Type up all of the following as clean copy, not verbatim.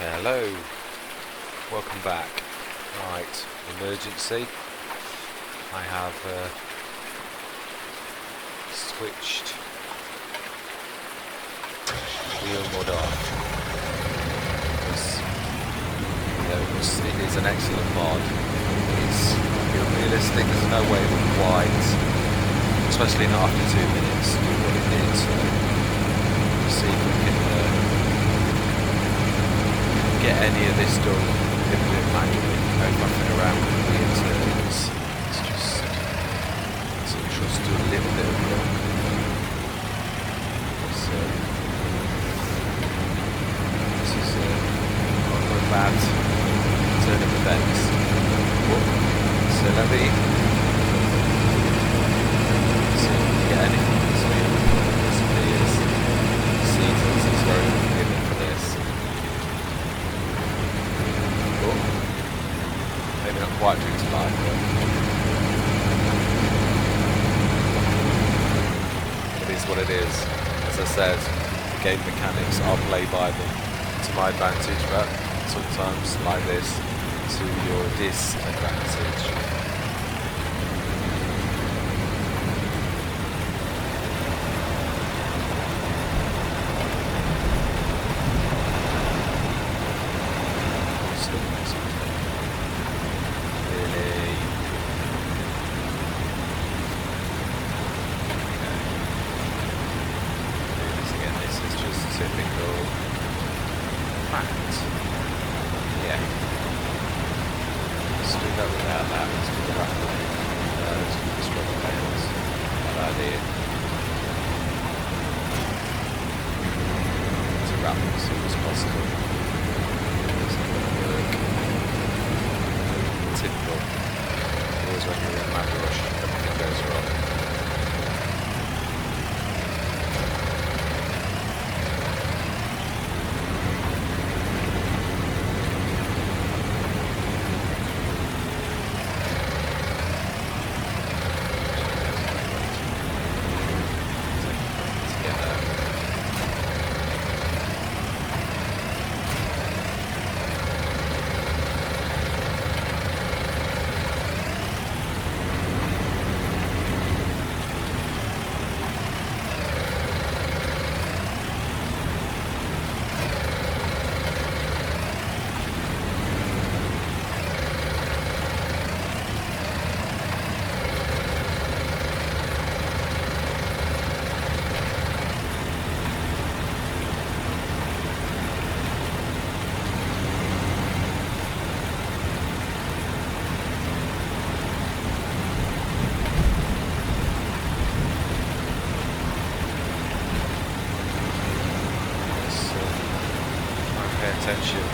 Hello, welcome back. Right, emergency. I have switched wheel mod off because it is an excellent mod. It's realistic. There's no way that white, especially not after 2 minutes, do what it did. So we'll see if we can get any of this done. I'm going to do it manually, no fucking around with weird turns. It's just trust to a little bit of luck. So this is not a bad turn of events. So let me see if we can get anything this week. Seasons is very forgiving for this. Maybe not quite due to life, but it is what it is. As I said, the game mechanics, I'll play by them to my advantage, but sometimes like this, to your disadvantage. Attention.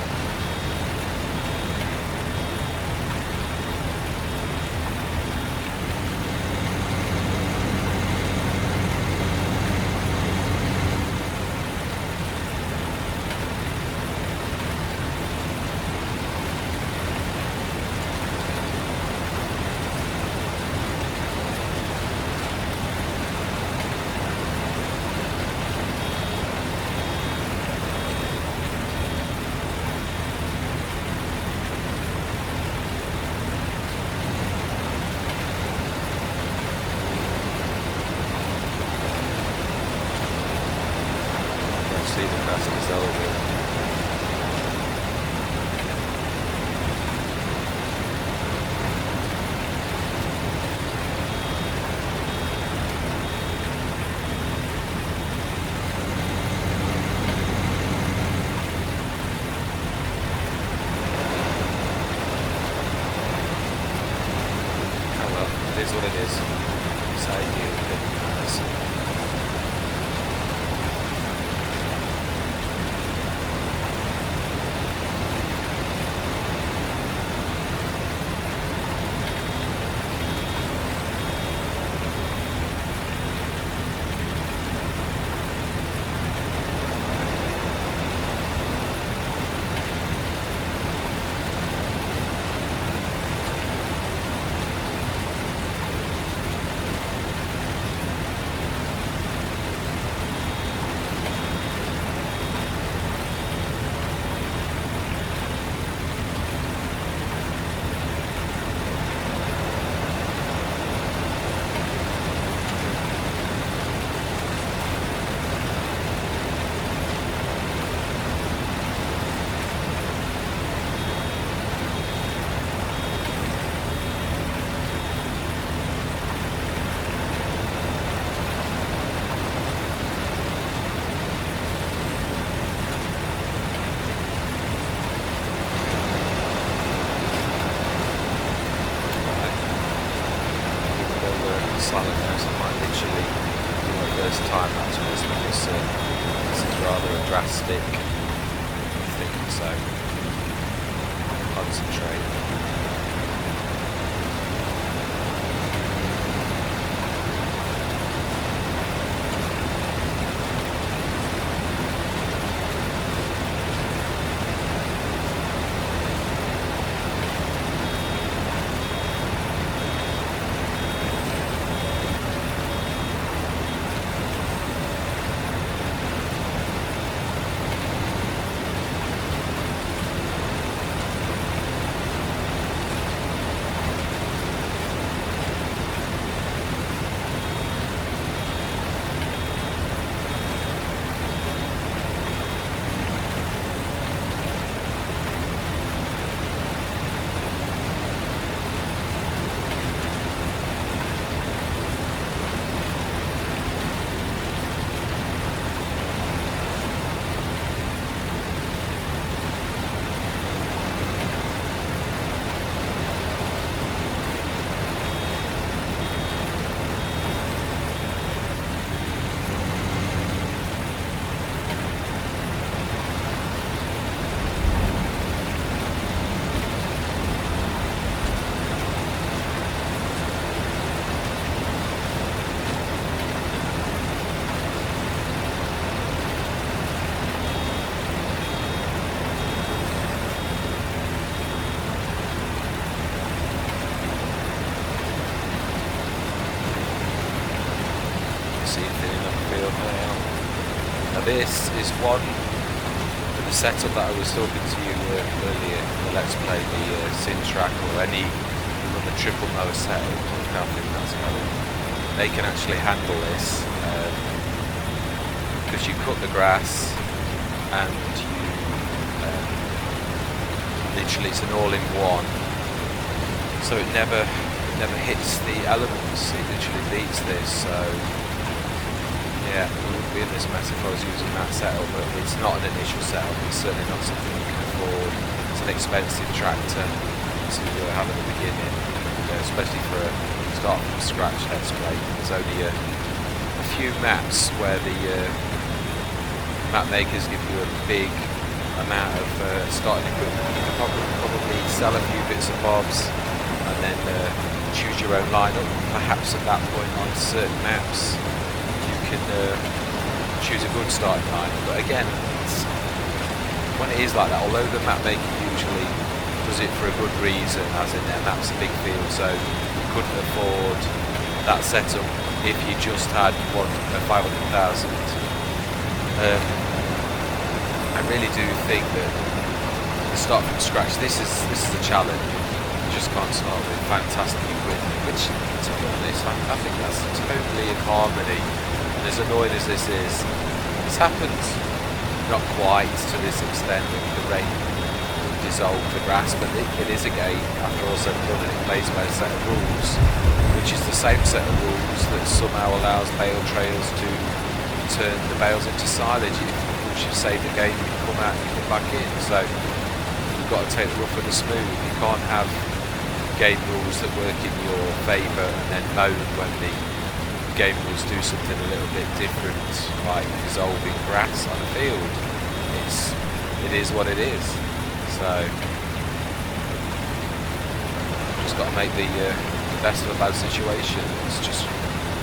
It is what it is. So I deal with it. first time actually, because this is rather a drastic thing, so concentrate. This is one for the setup that I was talking to you earlier. Let's play the Sintrack or any other triple mower setup. Look how thin that's going. They can actually handle this because you cut the grass and you literally it's an all-in-one, so it never hits the elements. It literally beats this. So yeah, we wouldn't be in this mess if I was using that setup, but it's not an initial setup. It's certainly not something you can afford. It's an expensive tractor to have at the beginning, especially for a start from scratch let's play. There's only a few maps where the map makers give you a big amount of starting equipment. You can probably sell a few bits and bobs and then choose your own lineup. Perhaps at that point on certain maps can choose a good starting line, but again, when it is like that, although the map maker usually does it for a good reason, as in their map's a big field, so you couldn't afford that setup if you just had 500,000. I really do think that to start from scratch, this is a challenge. You just can't start with fantastic equipment, which, to be honest, I think that's totally in harmony. As annoying as this is, it's happened not quite to this extent with the rain dissolve the grass, but it is a game after all said and done, and it plays by a set of rules, which is the same set of rules that somehow allows bale trails to turn the bales into silage, which you save the game, you come out and you come back in. So you've got to take the rough with the smooth. You can't have game rules that work in your favour and then moan when the game rules do something a little bit different, like dissolving grass on a field. It is what it is. So just got to make the best of a bad situation. It's just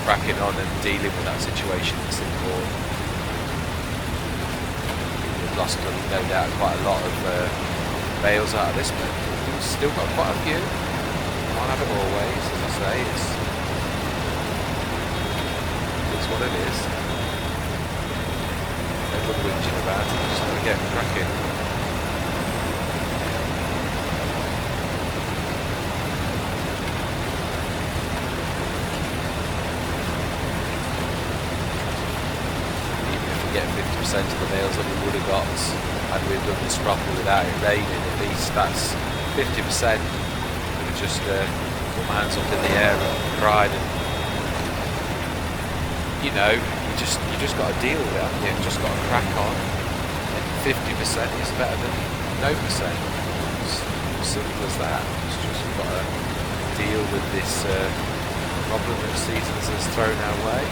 cracking on and dealing with that situation that's important. We've lost, no doubt, quite a lot of bales out of this, but we've still got quite a few. Can't have it always, as I say. It's what it is. No good whinging about it, just got to get cracking. Even if we get 50% of the bales that we would have got had we done this properly without it raining, at least that's 50%. We just put my hands up in the air and cried, and you know, you just got to deal with it, haven't you? Just got to crack on. And 50% is better than no percent. It's as simple as that. It's just you've got to deal with this problem that seasons has thrown our way.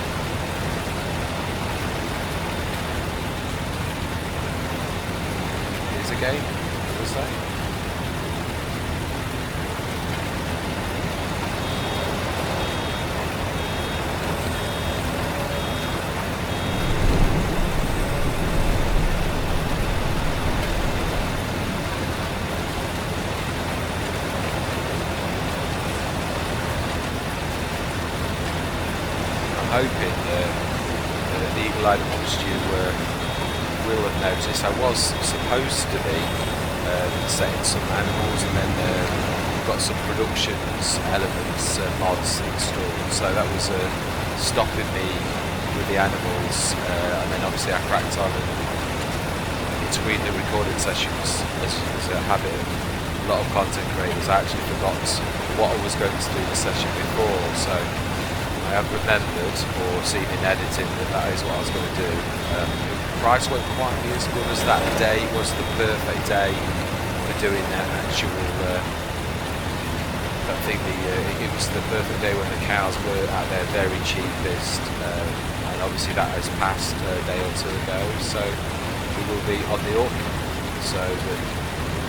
game, was they? Hoping the eagle-eyed amongst you will have noticed I was supposed to be setting some animals, and then got some productions elements mods installed, so that was stopping me with the animals, and then obviously I cracked on, and between the recording sessions, as a habit of a lot of content creators, I actually forgot what I was going to do the session before, so I have remembered or seen in editing that is what I was going to do. The price won't quite be as good as that day. It was the perfect day for doing that actual. I think it was the perfect day when the cows were at their very cheapest, and obviously that has passed a day or two ago. So we will be on the up. So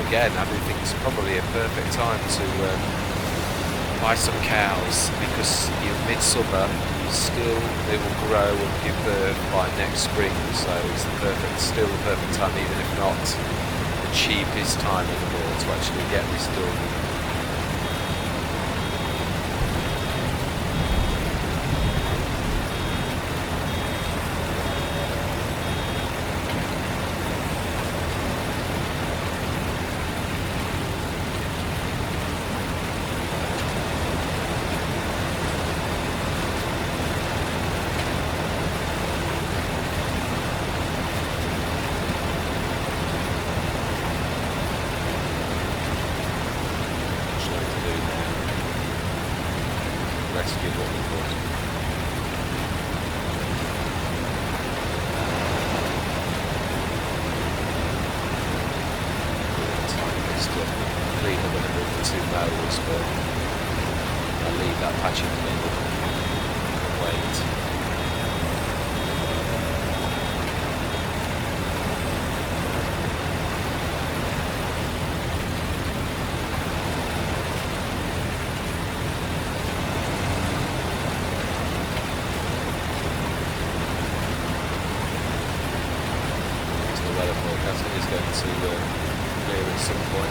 again, I do think it's probably a perfect time to. Buy some cows, because midsummer they will grow and give birth by next spring, so it's still the perfect time, even if not the cheapest time in the world to actually get this done.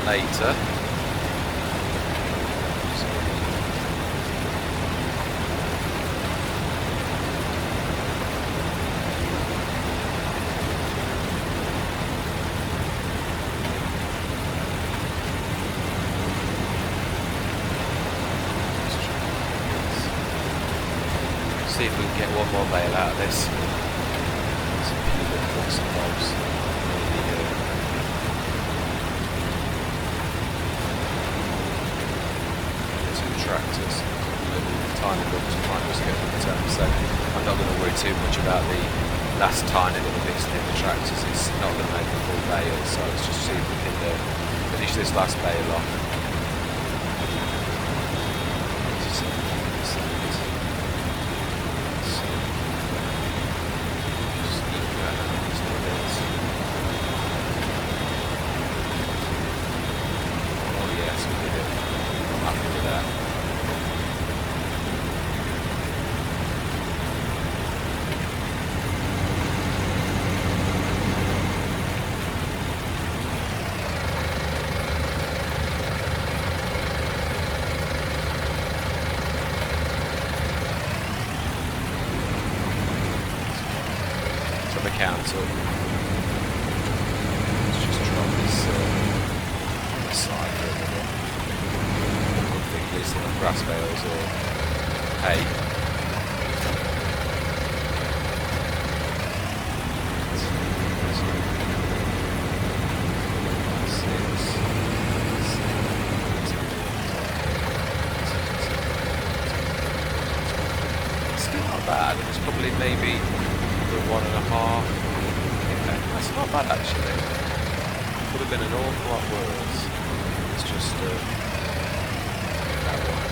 Later. See if we can get one more bale out of this. Some few little bits and bobs. Tractors, tiny bits, might just get them to 10%. I'm not going to worry too much about the last tiny little bits in the tractors. It's not going to make a full bale, so let's just see if we can finish this last bale off. Oh yes, we did it. I'm happy with that. Council. Let's just drop this aside for a minute. I think these are the grass bales or hay. Still not bad. It's probably maybe 1.5. Okay, that's not bad actually. Could have been an awful lot worse. It's just that one.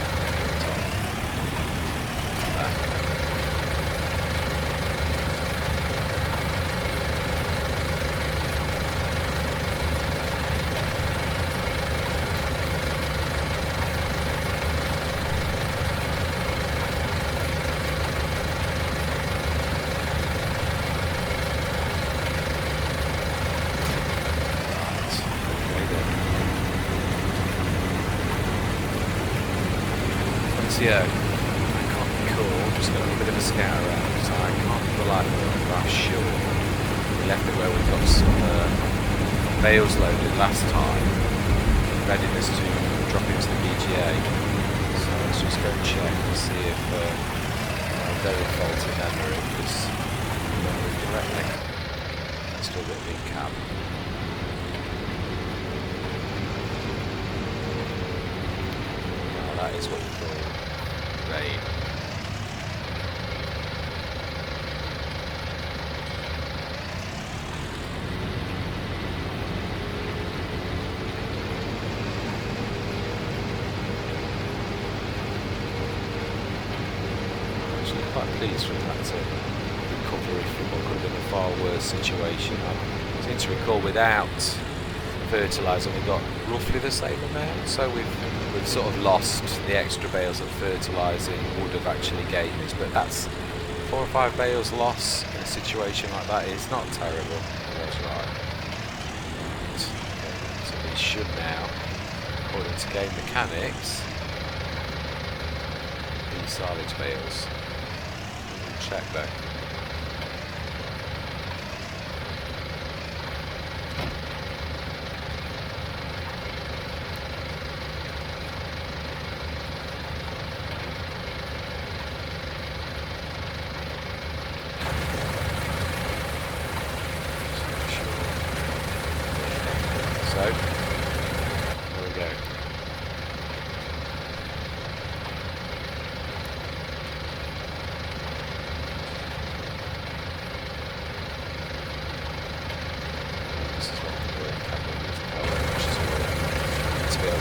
PTO. I can't recall, just got a little bit of a scout around, so I can't for the life of me, but I'm sure we left it where we got some bales loaded last time, readiness to drop into the PGA. So let's just go and check and see if I'm very faulty memory was remembering correctly. Still got a big cab. Now that is what you call rain. Quite pleased with that recovery from what could have been a far worse situation. I seem to recall without fertiliser we got roughly the same amount, so we've sort of lost the extra bales that fertilising would have actually gained us, but that's 4 or 5 bales loss in a situation like that is not terrible. That's right. So we should now, according to game mechanics, be silage bales. Check though. So, there we go.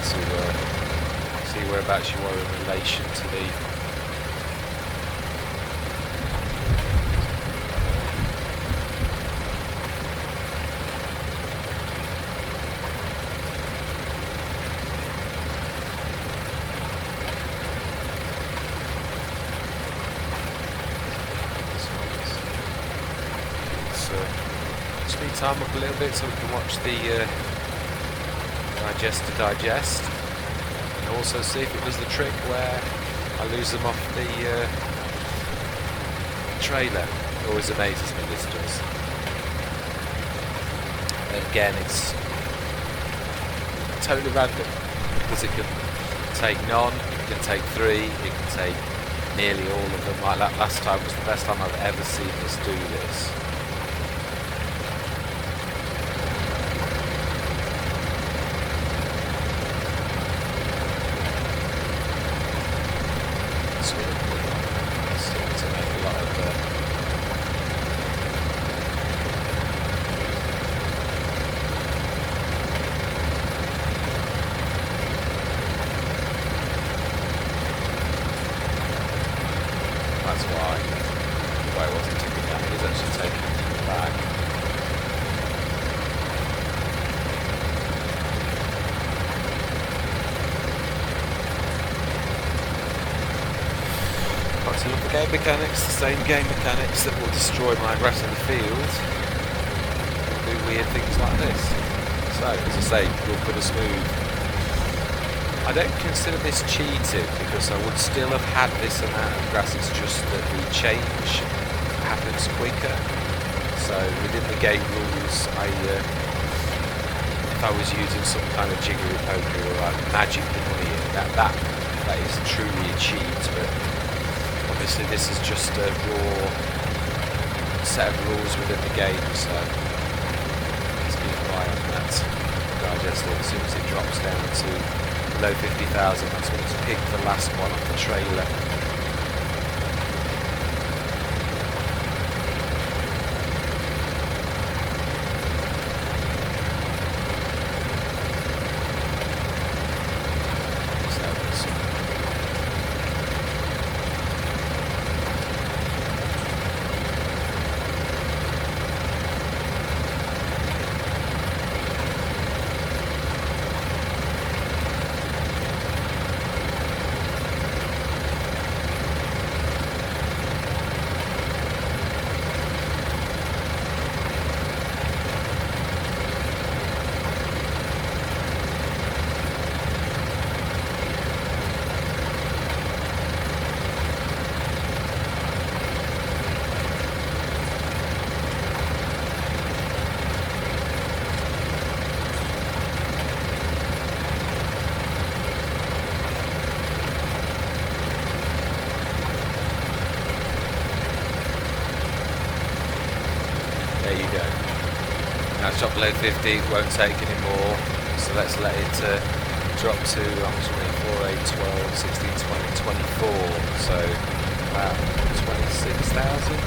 To see whereabouts you are in relation to the speed time up a little bit so we can watch the digest to digest, and also see if it was the trick where I lose them off the trailer. It always amazes me, this does. And again, it's totally random because it can take none, it can take 3, it can take nearly all of them. Like that last time was the best time I've ever seen us do this. That's why it wasn't tipping down, it is actually taking it back. Got to look at game mechanics, the same game mechanics that will destroy my grass in the field and do weird things like this. So, as I say, we'll put a smooth. I don't consider this cheating because I would still have had this amount of grass, it's just that the change happens quicker. So within the game rules, if I was using some kind of jiggery pokery or like magic money, that is truly a cheat, but obviously this is just a raw set of rules within the game, so let's keep an eye on that. Digest it as soon as it drops down to below 50,000, that's when it's picked the last one off the trailer. there you go. Now it's dropped below 50, won't take any more, so let's let it drop to 4, 8, 12, 16, 20, 24, so about 26,000.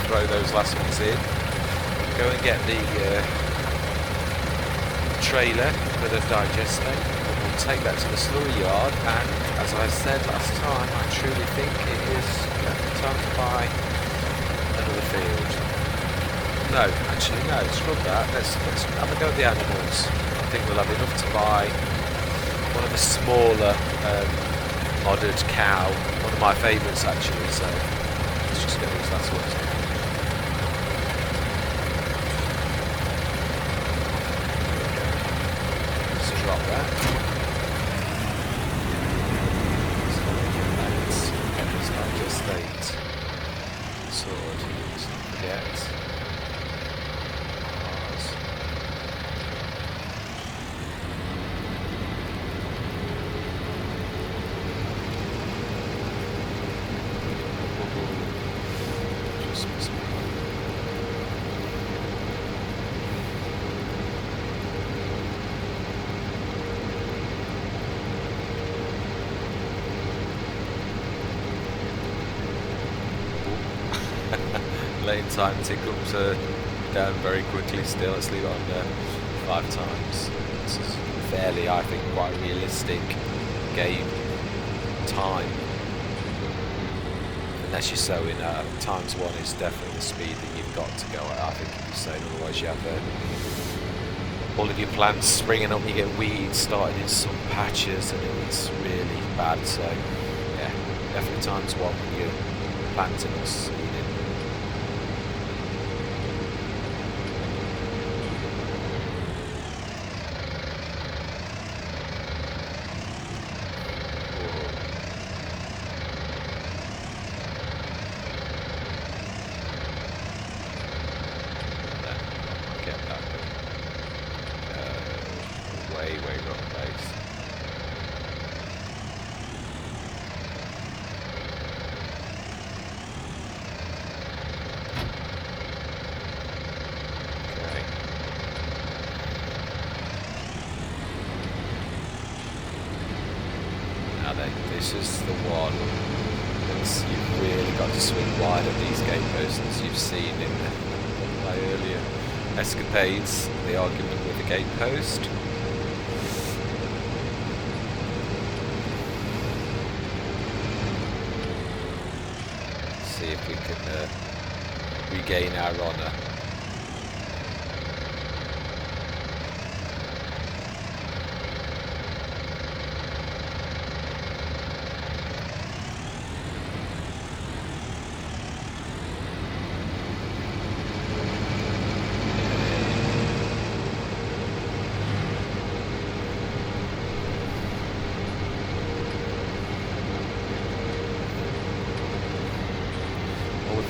Throw those last ones in. Go and get the trailer for the digestate. We'll take that to the slurry yard, and as I said last time, I truly think it is time to buy another field. No, actually no, scrub that. Let's have a go at the animals. I think we'll have enough to buy one of the smaller modded cow, one of my favourites actually, so let's just get these last ones in. Let's drop that. Let's get this digestate sorted. Let's not forget. Lane time tick up down very quickly still. Let's leave it on 5 times. This is fairly, I think, quite realistic game time. Unless you're sowing, times 1 is definitely the speed that you've got to go at, I think, if you're sowing. Otherwise you have all of your plants springing up, you get weeds starting in some patches and it's really bad. So yeah, definitely times 1 when you're planting or seeding. This is the one that's you've really got to swing wide of these gateposts, as you've seen in my earlier escapades, the argument with the gatepost. See if we can regain our honour.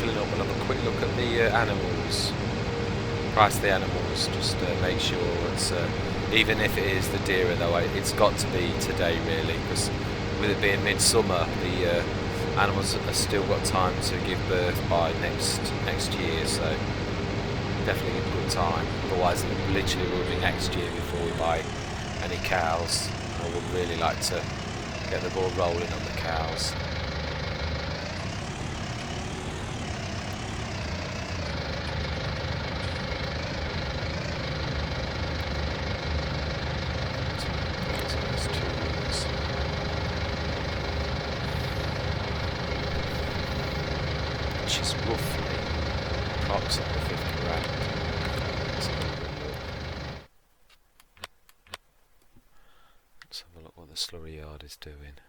Up and have a quick look at the animals, price of the animals, just make sure it's even if it is the dearer though, it's got to be today really, because with it being midsummer, the animals have still got time to give birth by next year, so definitely a good time. Otherwise it literally will be next year before we buy any cows. I would really like to get the ball rolling on the cows. Which is roughly approximately 50 grand. Let's have a look what the slurry yard is doing.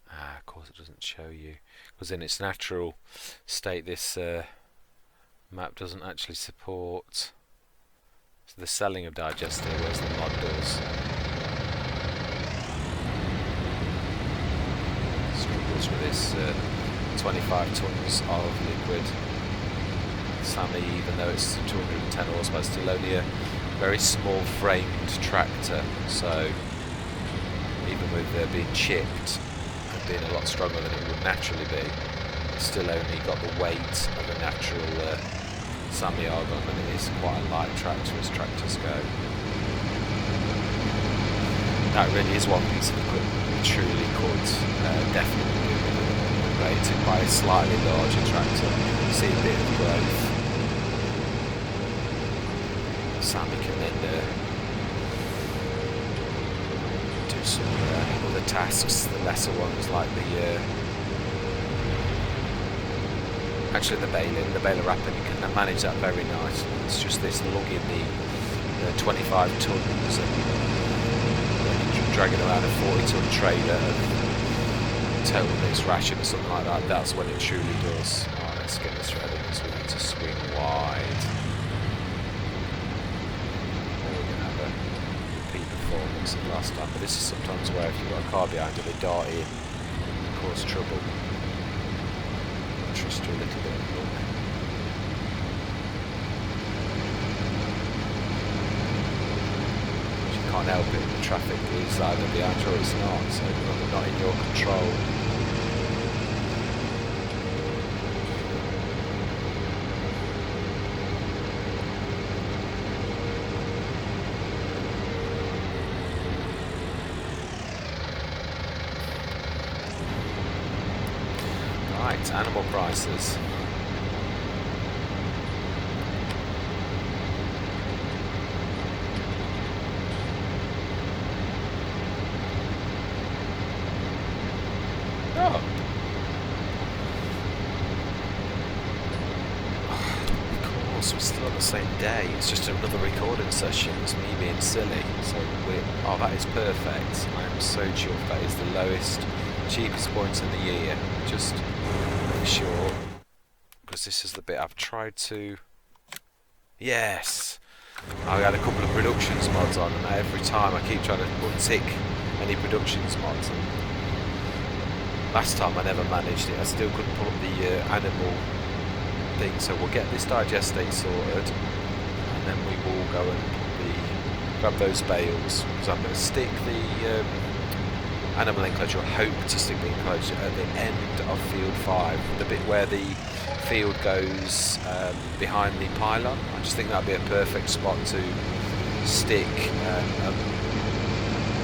Of course it doesn't show you, because in its natural state this map doesn't actually support the selling of digester, whereas the mod does. Struggles with this 25 tons of liquid Sammy, even though it's 210 horsepower, still only a very small framed tractor, so even with being chipped and being a lot stronger than it would naturally be, it's still only got the weight of a natural semi-argon, and it is quite a light tractor as tractors go. That really is one piece of equipment we truly could definitely do rated by a slightly larger tractor. See a bit of growth. Sammy can then do some other tasks, the lesser ones like the actually the baler wrapper. You can manage that very nicely. It's just this lugging the 25 tons and dragging around a 40-ton trailer of total mixed ration or something like that. That's when it truly does. Alright, let's get this ready because we need to swing wide. We're going to have a peak performance of last time, but this is sometimes where if you've got a car behind you, they dart in and cause trouble. Trust you a little bit of luck. Can't help it, the traffic is either behind you or it's not, so not in your control. Right, animal prices. We're still on the same day. It's just another recording session. It's me being silly. So oh, that is perfect. I am so chuffed. That is the lowest, cheapest point in the year. Just make sure, because this is the bit I've tried to. Yes, I had a couple of productions mods on, and every time I keep trying to untick any productions mods. And last time I never managed it. I still couldn't pull up the animal thing, so we'll get this digestate sorted and then we will go and grab those bales, because I'm going to stick the animal enclosure, or hope to stick the enclosure at the end of field 5, the bit where the field goes behind the pylon. I just think that'd be a perfect spot to stick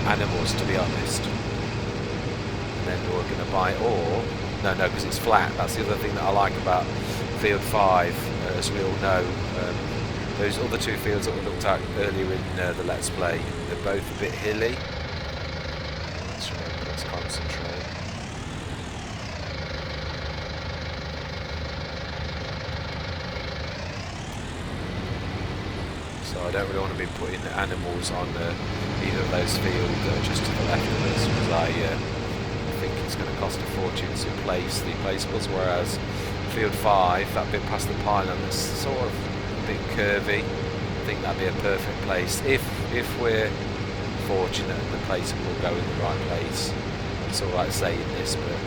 animals, to be honest. And then we're going to buy, or no, because it's flat. That's the other thing that I like about Field 5, as we all know. Those other two fields that we looked at earlier in the Let's Play, they're both a bit hilly. Let's remember, let's concentrate. So I don't really want to be putting animals on either of those fields just to the left of us, because I think it's going to cost a fortune to place the placeables, whereas Field 5, that bit past the pylon, that's sort of a bit curvy. I think that'd be a perfect place if we're fortunate and the placeable will go in the right place. It's alright saying this, but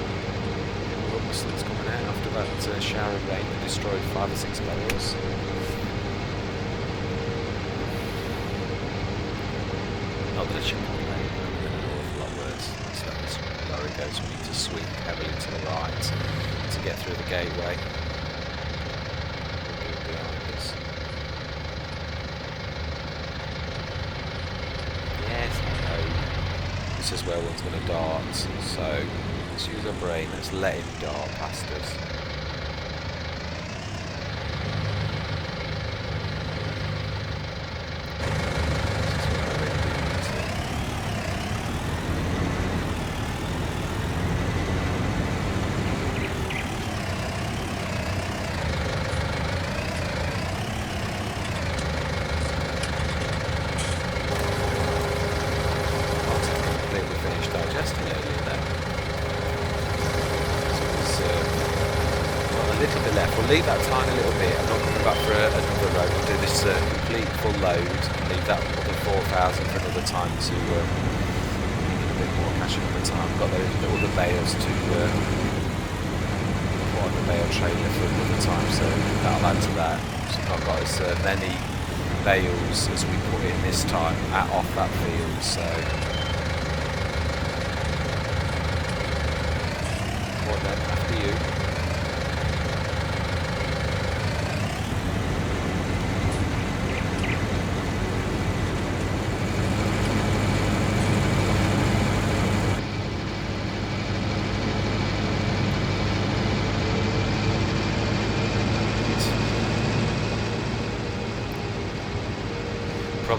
the sun's coming out after that shower of rain that destroyed 5 or 6 bales. Not that it should be rain, but an awful lot worse. So this lorry goes, we need to swing heavily to the right to get through the gateway. Behind us. Yes, I know. This is where one's going to dart, so let's use our brain, let's let him dart past us. Leave that tiny little bit. I'm not coming back for another road. We'll do this complete full load and leave that other 4,000 for another time to get a bit more cash another time. Got those other bales to put on the bale trailer for another time, so that'll add to that. So I've not got as many bales as we put in this time off that field, so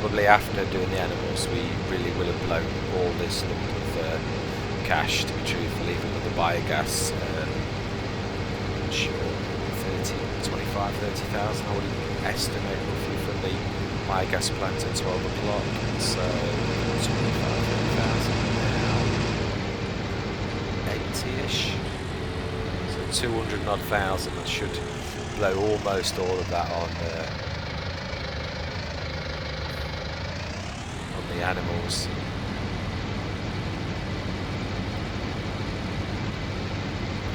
probably after doing the animals, we really will have blown all this lump of cash, to be truthful, even with the biogas. Sure, 30,000 I would estimate roughly from the biogas plant at 12 o'clock. So 25,000 now, 80-ish. So 200 odd thousand. That should blow almost all of that on the animals.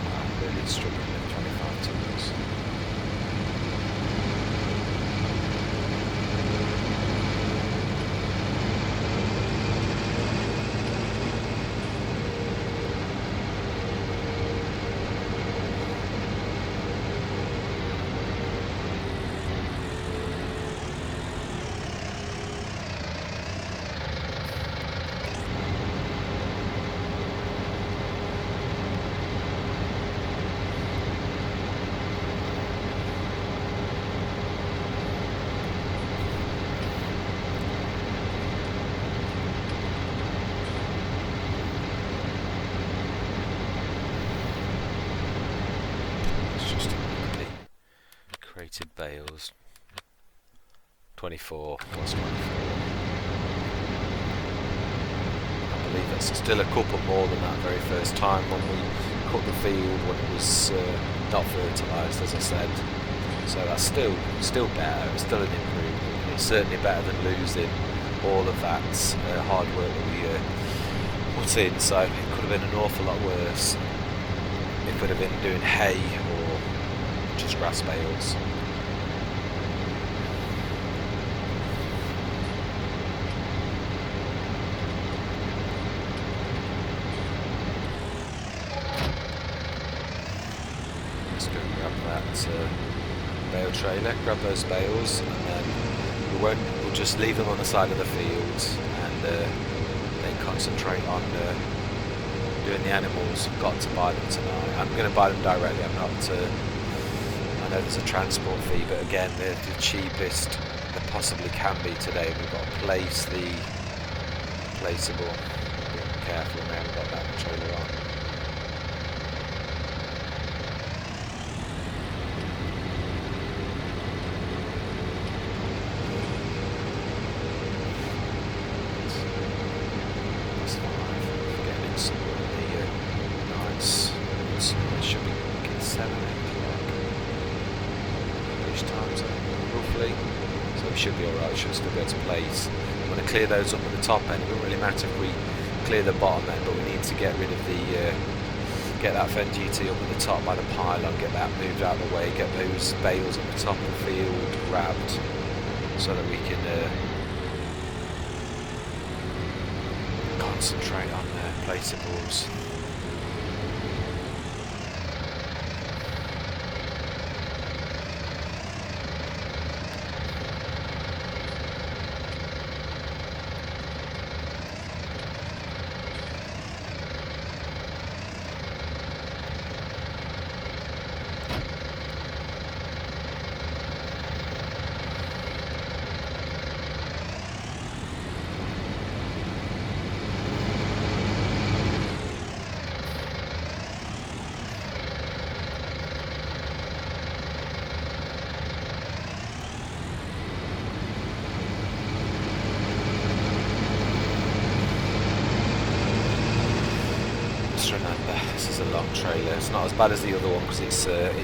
I'm really struggling with 25 tons. Crated bales, 24 plus 24. I believe that's still a couple more than that very first time when we cut the field when it was not fertilised, as I said. So that's still better. It's still an improvement. It's certainly better than losing all of that hard work that we put in. So it could have been an awful lot worse. It could have been doing hay or just grass bales. Let's go grab that bale trailer, grab those bales, and then we'll just leave them on the side of the fields and then concentrate on doing the animals. I've got to buy them tonight. I'm going to buy them directly. I'm not. I know there's a transport fee, but again, they're the cheapest they possibly can be today. We've got to place the placeable. Be careful, we haven't got that trailer on. Should be alright, should still be able to place. I'm going to clear those up at the top end. It doesn't really matter if we clear the bottom end, but we need to get rid of the get that Fen GT up at the top by the pylon, get that moved out of the way, get those bales at the top of the field grabbed so that we can concentrate on placeables. Remember, this is a long trailer. It's not as bad as the other one because it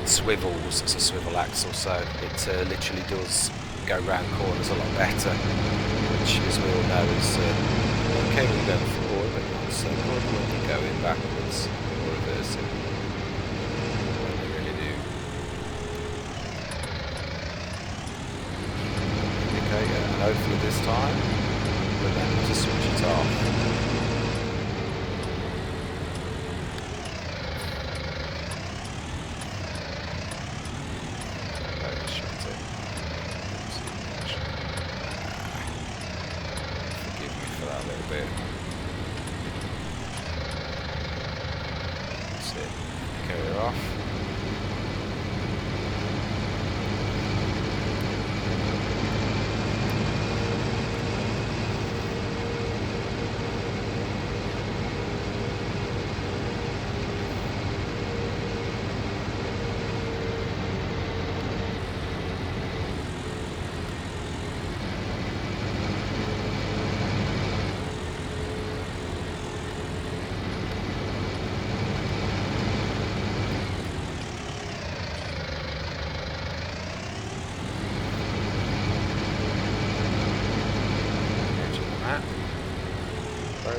swivels. It's a swivel axle, so it literally does go round corners a lot better, which, as we all know, is okay when you're going forward, but not so good when you're going backwards or reversing. When they really do. Indicator, and hopefully this time we're able to switch it off.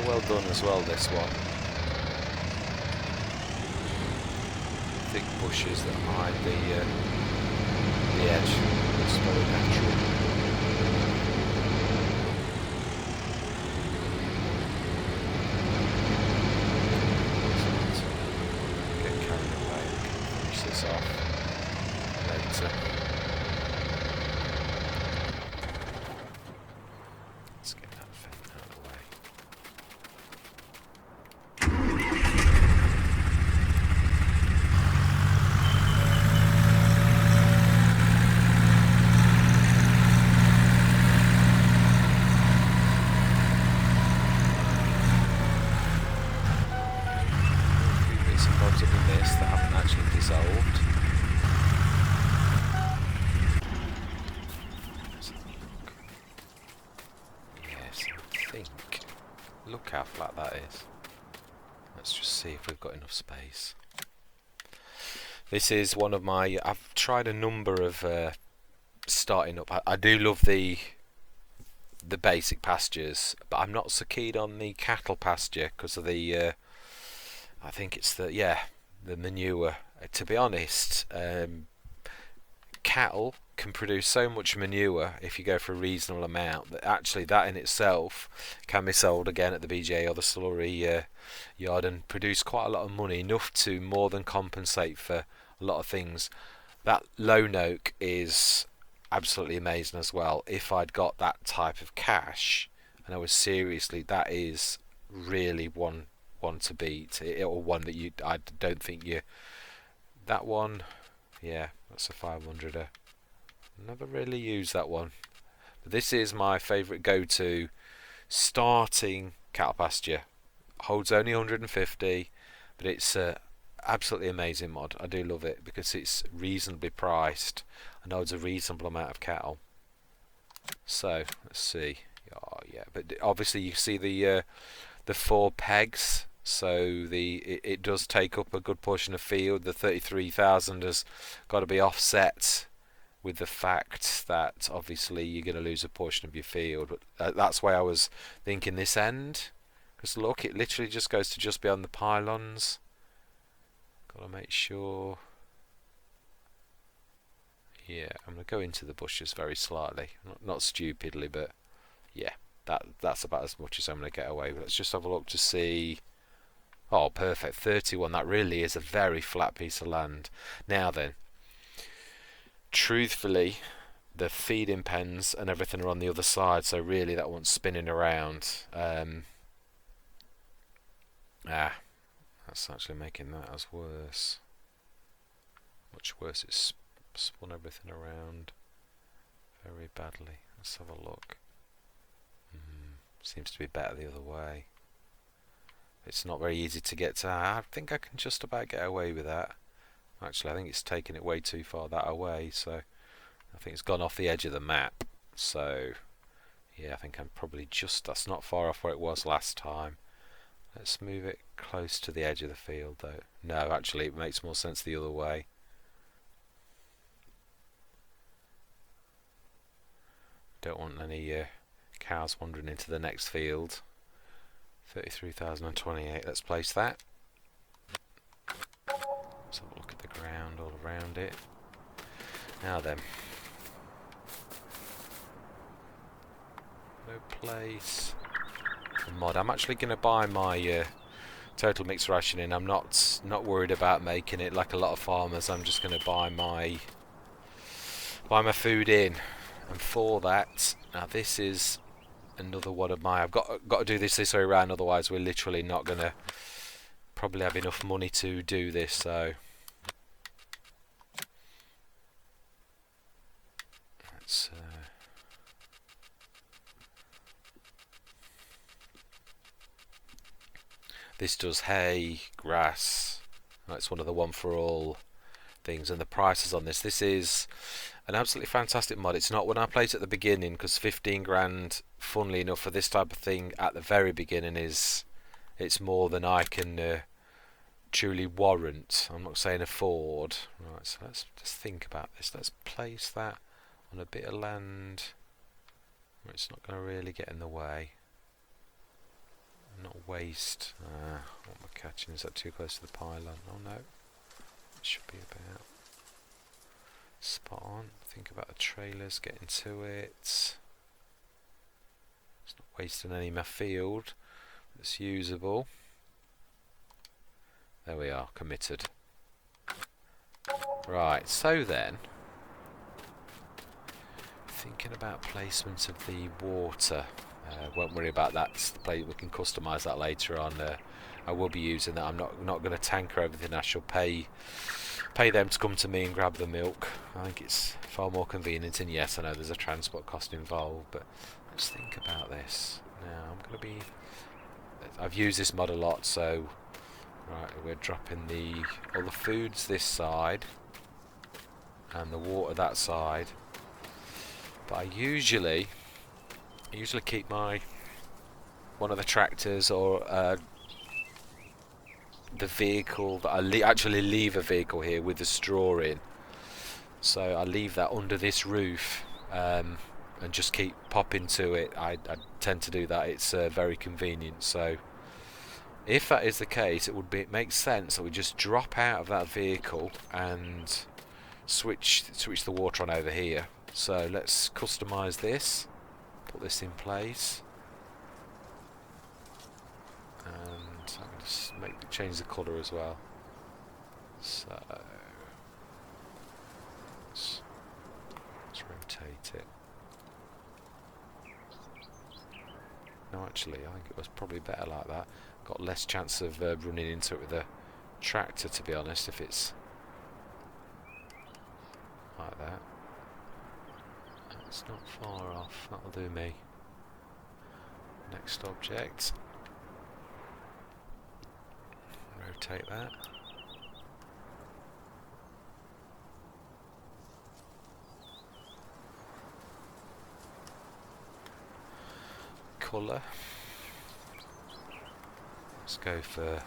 well done as well, this one. Thick bushes that hide the edge. It's very natural. Get carried away and finish this off later. Let's get that thing out of the way. Bobs up in this that haven't actually dissolved. Let's have a look. Yes, I think. Look how flat that is. Let's just see if we've got enough space. This is one of my. I've tried a number of starting up. I do love the basic pastures, but I'm not so keen on the cattle pasture because of the. I think it's the manure. To be honest, cattle can produce so much manure if you go for a reasonable amount that actually that in itself can be sold again at the BJ or the slurry yard and produce quite a lot of money, enough to more than compensate for a lot of things. That lone oak is absolutely amazing as well. If I'd got that type of cash, and I was seriously, that is really one to beat, or one that I don't think you. That one, yeah, that's a 500er. Never really used that one. But this is my favourite go-to starting cattle pasture. Holds only 150, but it's absolutely amazing mod. I do love it because it's reasonably priced and holds a reasonable amount of cattle. So let's see. Oh yeah, but obviously you see the 4 pegs. So it does take up a good portion of field. The 33,000 has got to be offset with the fact that obviously you're going to lose a portion of your field. But that's why I was thinking this end. Because look, it literally just goes to just beyond the pylons. Got to make sure. Yeah, I'm going to go into the bushes very slightly. Not stupidly, but yeah, that's about as much as I'm going to get away with. Let's just have a look to see. Oh, perfect. 31. That really is a very flat piece of land. Now then, truthfully, the feeding pens and everything are on the other side, so really that one's spinning around. That's actually making that as worse. Much worse. It's spun everything around very badly. Let's have a look. Seems to be better the other way. It's not very easy to get to. I think I can just about get away with that. Actually, I think it's taken it way too far that away, so I think it's gone off the edge of the map. So yeah, I think I'm probably that's not far off where it was last time. Let's move it close to the edge of the field though. No, actually it makes more sense the other way. Don't want any cows wandering into the next field. 33,028, let's place that. Let's have a look at the ground all around it. Now then. No place. The mod. I'm actually going to buy my total mixed rationing. I'm not worried about making it like a lot of farmers. I'm just going to buy my food in. And for that, now this is another one of my. I've got to do this way around. Otherwise, we're literally not going to probably have enough money to do this. So let's. This does hay, grass. That's one of the one for all things, and the prices on this. This is an absolutely fantastic mod. It's not when I played it at the beginning, because 15 grand, funnily enough, for this type of thing at the very beginning it's more than I can truly warrant. I'm not saying afford. Right, so let's just think about this. Let's place that on a bit of land where it's not going to really get in the way. Not waste. What am I catching? Is that too close to the pylon? Oh no. It should be about spot on. Think about the trailers, getting to it. It's not wasting any of my field. It's usable. There we are, committed. Right, so then, thinking about placement of the water. Won't worry about that. We can customise that later on. I will be using that. I'm not going to tanker everything. I shall pay them to come to me and grab the milk. I think it's far more convenient. And yes, I know there's a transport cost involved, but let's think about this. Now I'm going to be. I've used this mod a lot, so right, we're dropping all the foods this side and the water that side. But I usually keep one of the tractors or the vehicle that I actually leave a vehicle here with the straw in. So I leave that under this roof and just keep popping to it. I tend to do that. It's very convenient. So if that is the case, it makes sense that we just drop out of that vehicle and switch the water on over here. So let's customize this. Put this in place, and I'm just change the colour as well. So let's rotate it. No, actually, I think it was probably better like that. Got less chance of running into it with a tractor, to be honest, if it's like that. It's not far off, that'll do me. Next object. Rotate that. Colour. Let's go for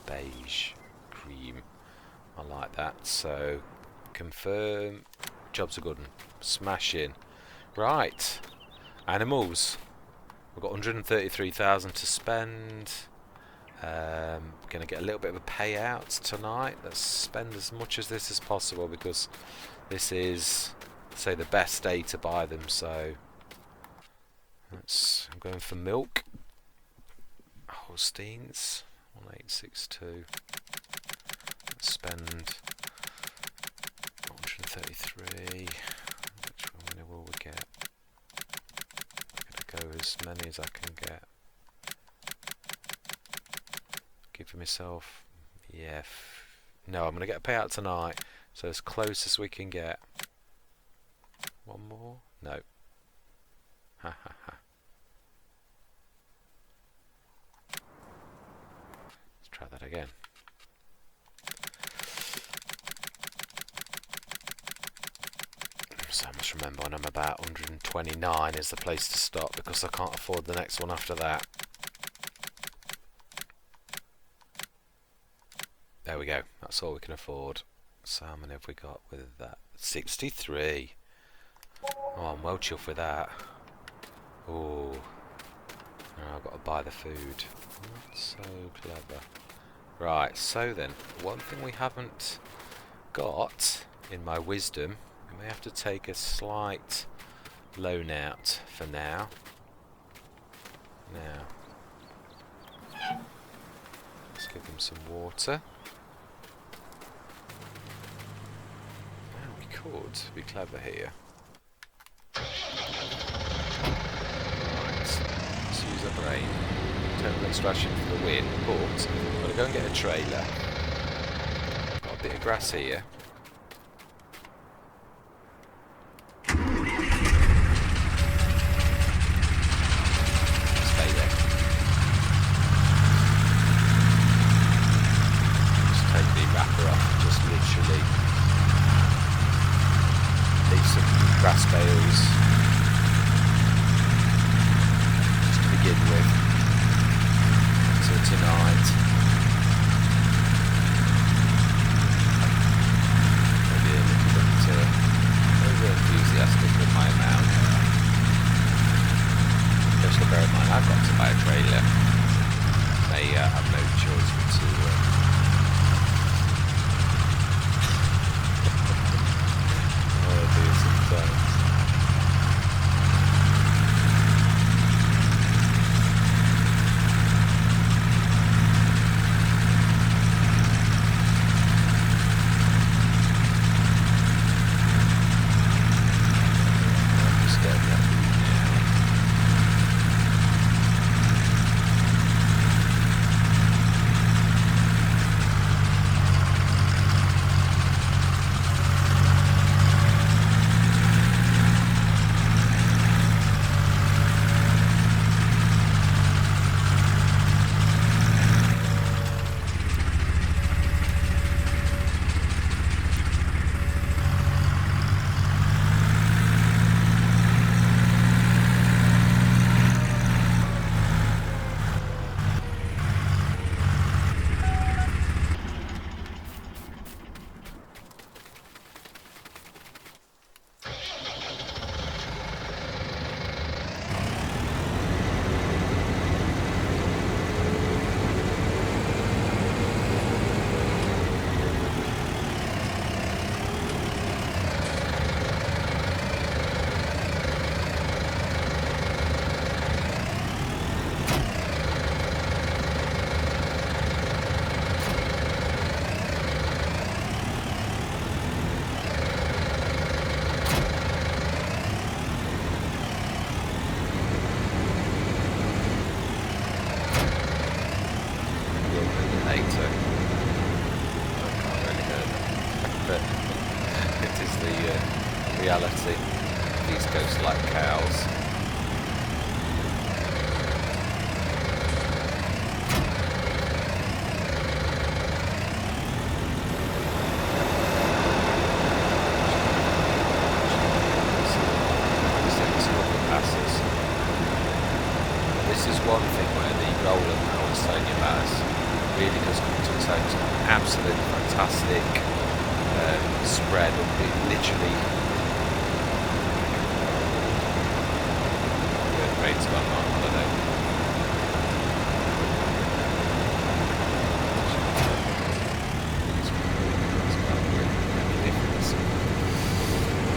beige, cream. I like that. So, confirm. Job's a good one. Smash in. Right, animals. We've got 133,000 to spend. Going to get a little bit of a payout tonight. Let's spend as much as this as possible because this is, say, the best day to buy them. So I'm going for milk. Holsteins 1862. Let's spend 133. Which one will we get? I'm going to go as many as I can get. Give myself, yeah. No, I'm going to get a payout tonight, so as close as we can get. One more? No. Ha ha ha. Let's try that again. So I must remember when I'm about 129 is the place to stop because I can't afford the next one after that. There we go. That's all we can afford. So how many have we got with that? 63. Oh, I'm well chuffed with that. Oh, I've got to buy the food. Not so clever. Right, so then, one thing we haven't got in my wisdom, we may have to take a slight loan out for now. Now, let's give them some water. Now we could be clever here. Let's use a brain. Total extraction for the win, but I'm going to go and get a trailer. Got a bit of grass here. Stay there. Just take the wrapper off, just literally leave some grass bales. Begin with until tonight. Maybe a little bit over enthusiastic with my amount. Just to bear in mind, I've got to buy a trailer. no choice but to oh dear, sometimes. Reality. These ghosts like cows. This is one thing where the roller I was telling you about really does come to its own. It's got an absolutely fantastic spread of it, literally. Rain's gone on holiday.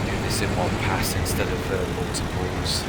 Do this in one pass instead of multiples.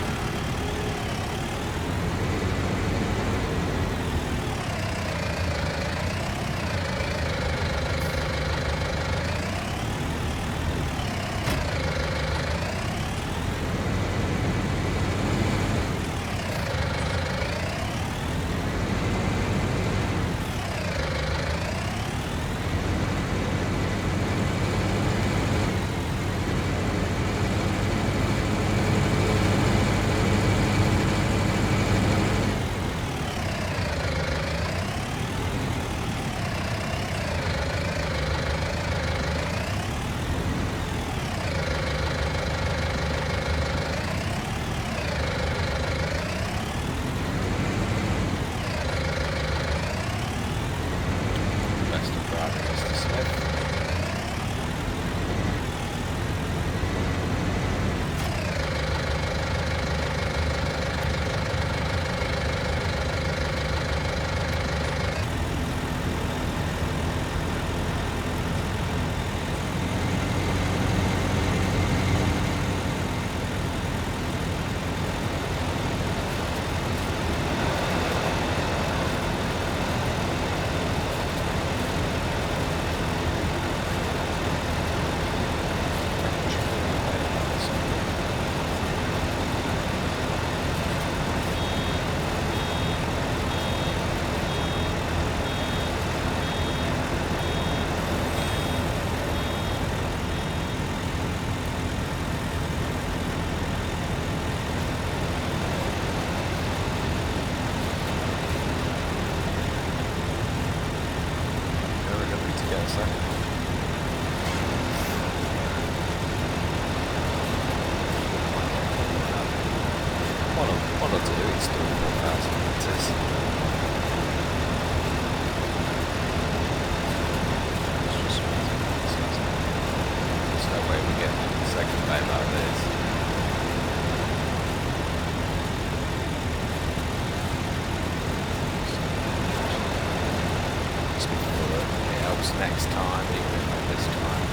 perhaps next time, even if not this time.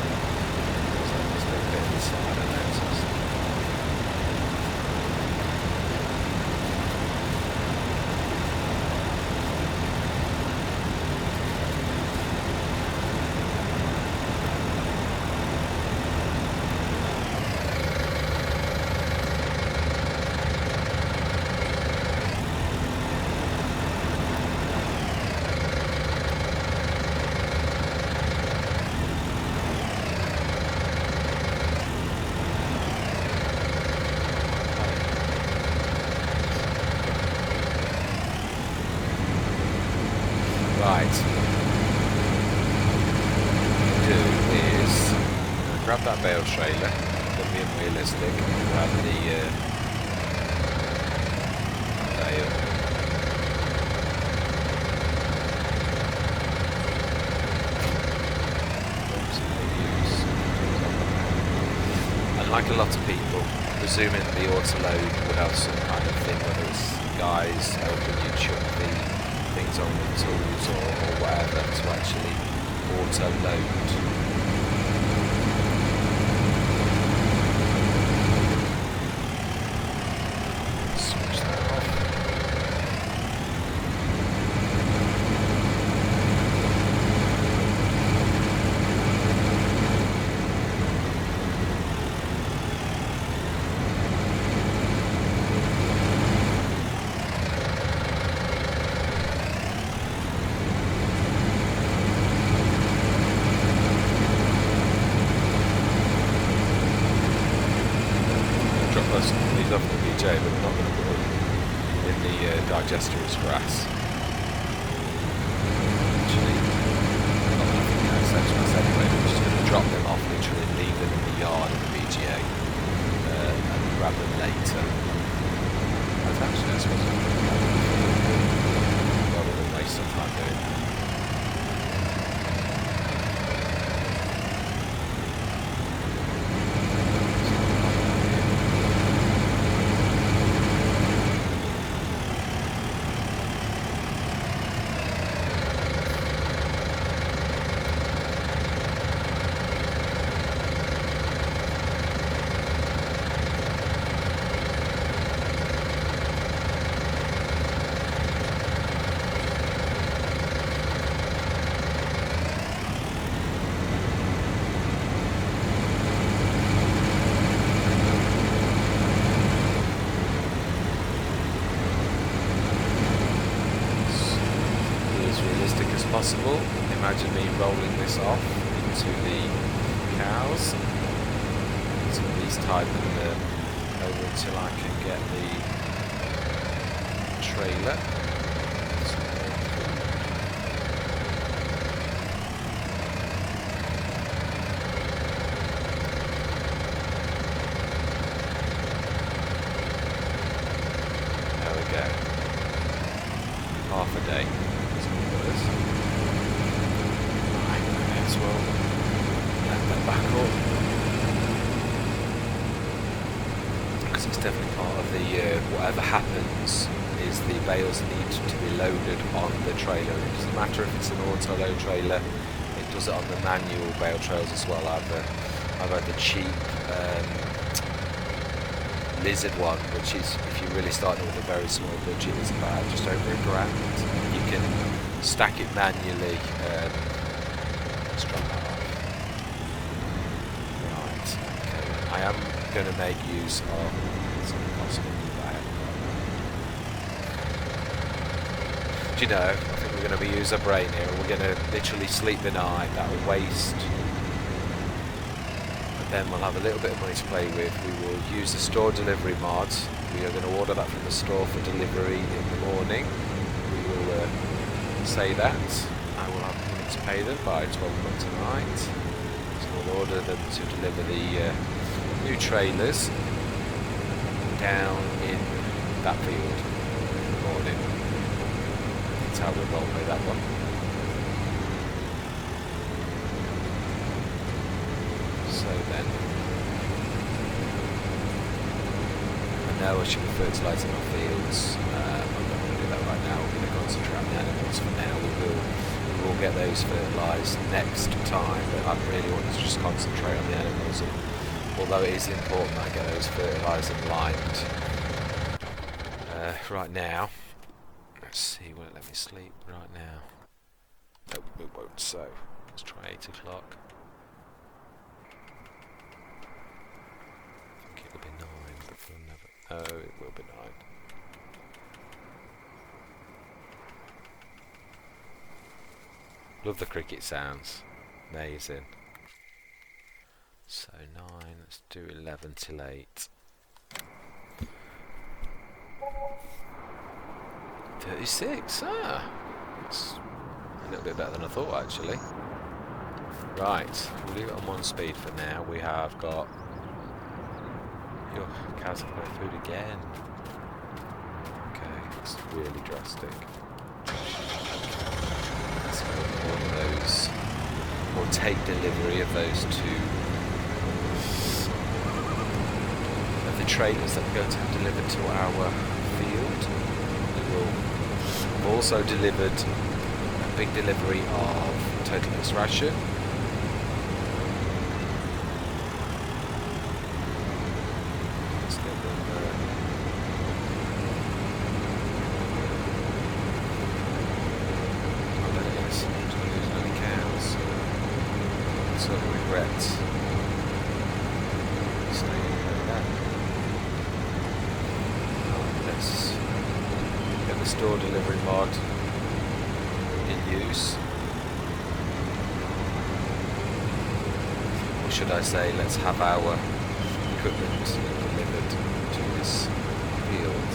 So there's a little bit inside, I noticed. Right. What I'll do is grab that bale trailer, then being realistic, grab the bale. And like a lot of people, presuming the autoload would have some kind of thing, whether it's guys helping you chuck the things on with tools or whatever to actually auto load. Switch that off. These off the BJ, but we're not going to put them in the digester as grass. Actually, not that I think that's much anyway, we're just going to drop them off, literally leave them in the yard of the BGA and grab them later. That's actually, I suppose, rather than waste some time doing that. Possible. Imagine me rolling this off into the cows. So at least tie them over until I can get the trailer. There we go. Half a day. As well, let that back up because it's definitely part of the whatever happens is the bales need to be loaded on the trailer. It doesn't matter if it's an auto load trailer, it does it on the manual bale trails as well. I've had the cheap Lizard one, which is, if you're really starting with a very small budget, is about just over £1,000. You can stack it manually. Let's drop that off. Right, okay. I am going to make use of some possible that. Do you know, I think we're going to be using our brain here. We're going to literally sleep the night. That will waste. But then we'll have a little bit of money to play with. We will use the store delivery mod. We are going to order that from the store for delivery in the morning. We will say that. I will have money to pay them by 12 o'clock tonight. So we'll order them to deliver the new trailers down in that field in the morning. That's how we'll roleplay that one. So then, I know I should be fertilising our fields. I'm not going to do that right now. We're going to concentrate on the animals for now. We will can get those fertilised next time, but I really want to just concentrate on the animals, and although it is important that I get those fertilised and limed. Right now, let's see, will it let me sleep right now? Nope, it won't, so let's try 8 o'clock. I think it'll be 9, but we'll never... Oh, it will be 9. Love the cricket sounds. Amazing. So 9, let's do 11 till 8. 36, that's a little bit better than I thought actually. Right, we'll leave it on 1 speed for now. We have got... Your cows have no food again. Okay, it's really drastic. Let's go one of those, or take delivery of those 2 of the trailers that we're going to have delivered to our field. I've also delivered a big delivery of total mixed ration. Let's get them oh, there it is. I'm just going to lose many cows. So I regret staying like that. Let's get the store delivery mod in use. Or should I say, let's have our equipment delivered to this field.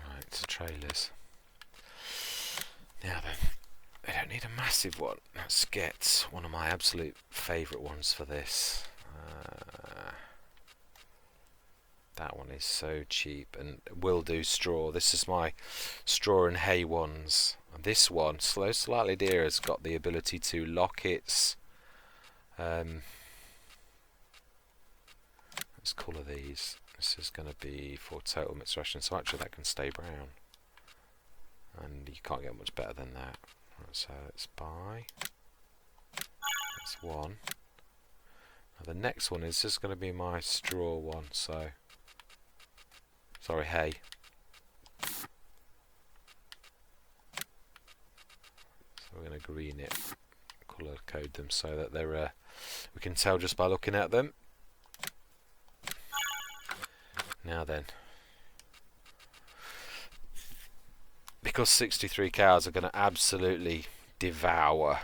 Right, trailers. Now then. I don't need a massive one. Let's get one of my absolute favourite ones for this. That one is so cheap and will do straw. This is my straw and hay ones. And this one, slightly dearer, has got the ability to lock its... let's colour these. This is going to be for total mixed ration, so actually that can stay brown. And you can't get much better than that. So let's buy. That's one. Now the next one is just going to be my straw one. So, sorry, hay. So we're going to green it, colour code them so that they're. We can tell just by looking at them. Now then. Because 63 cows are going to absolutely devour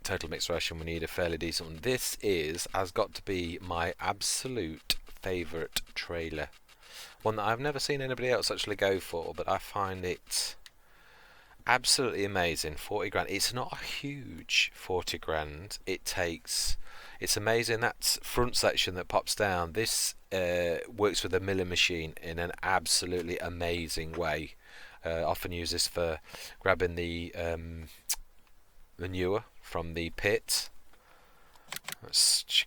total mixed ration, we need a fairly decent one. This has got to be my absolute favourite trailer. One that I've never seen anybody else actually go for, but I find it absolutely amazing. 40 grand. It's not a huge 40 grand. It's amazing. That front section that pops down, this works with a milling machine in an absolutely amazing way. Often use this for grabbing the manure from the pit.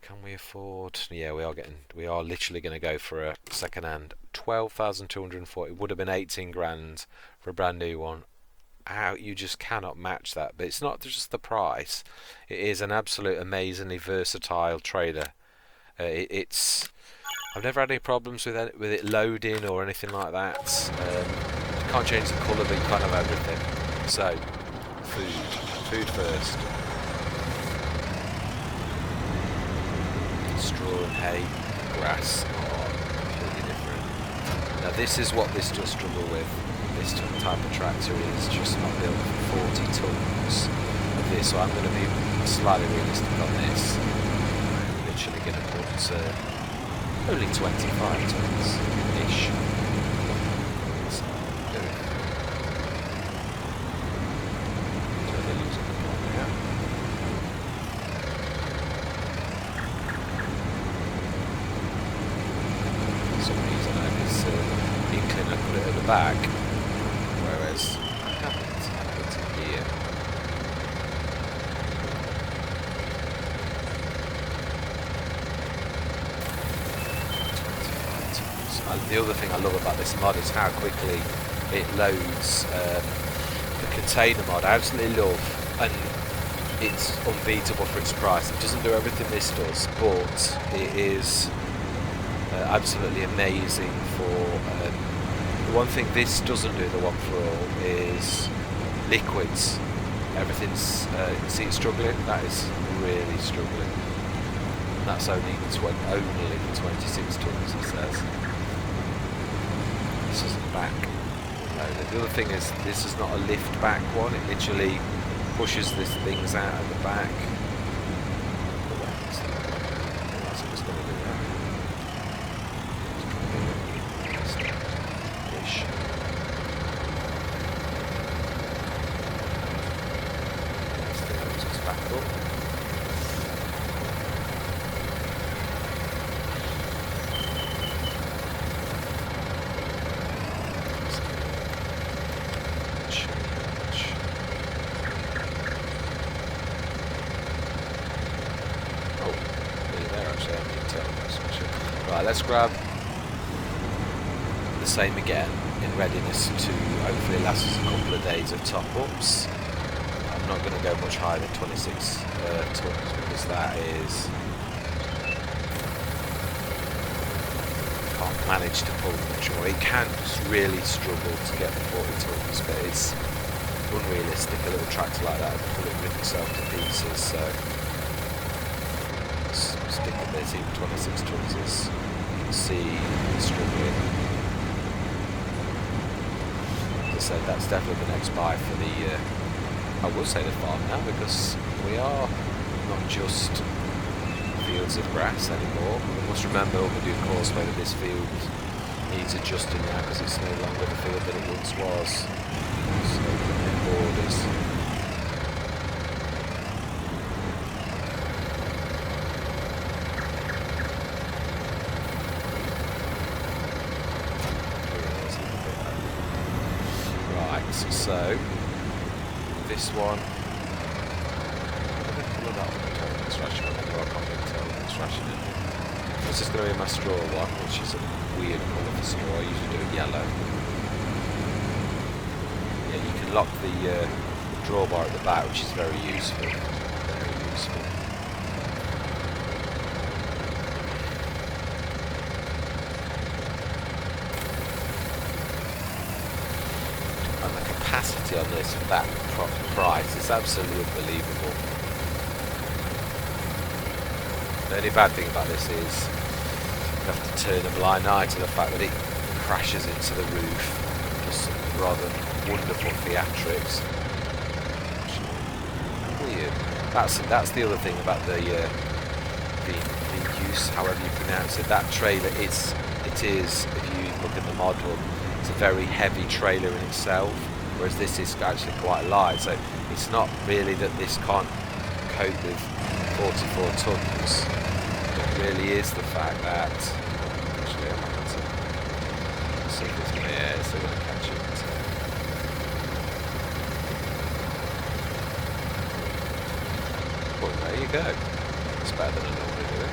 Can we afford? Yeah, we are literally going to go for a second hand. 12,240. Would have been 18 grand for a brand new one. You just cannot match that. But it's not just the price. It is an absolute amazingly versatile trailer. I've never had any problems with it loading or anything like that. You can't change the colour, but you can't have everything. So, food first. Straw and hay, grass are completely different. Now this is what this does struggle with. This type of tractor is just not built for 40 tons of this, so I'm going to be slightly realistic on this. I'm literally going to put only 25 tons-ish. Back, whereas I haven't put it here. the other thing I love about this mod is how quickly it loads the container mod. I absolutely love, and it's unbeatable for its price. It doesn't do everything this does, but it is absolutely amazing for the one thing this doesn't do, the one for all, is liquids. Everything's you can see it's struggling. That is really struggling. That's only 26 tons, it says. This isn't back. No, the other thing is this is not a lift back one. It literally pushes these things out at the back. That's just going to do that. Just back up. Right, let's grab the same again in readiness to hopefully last us a couple of days of top-ups. I'm not going to go much higher than 26 tons because that is... can't manage to pull much more. It can just really struggle to get the 40 tons, but it's unrealistic. A little tractor like that would pull it rip itself to pieces, so... stick with this, even 26 tons is, you can see, struggling. As I said, that's definitely the next buy for the, I will say the farm now, because we are not just fields of grass anymore. We must remember when we do causeway that this field needs adjusting now, because it's no longer the field that it once was. So, the borders. So, this one, this is going to be my straw one, which is a weird colour for straw. I usually do it yellow. Yeah, you can lock the drawbar at the back, which is very useful. Very useful. Capacity on this for that price is absolutely unbelievable. The only bad thing about this is you have to turn a blind eye to the fact that it crashes into the roof. Does some rather wonderful theatrics. Weird. That's the other thing about the use, however you pronounce it. That trailer it is, if you look at the model, it's a very heavy trailer in itself. Whereas this is actually quite light, so it's not really that this can't cope with 44 tons. It really is the fact that actually I'm going to see if it's going to, yeah, it's still going to catch it. Well, there you go. It's better than I normally do it.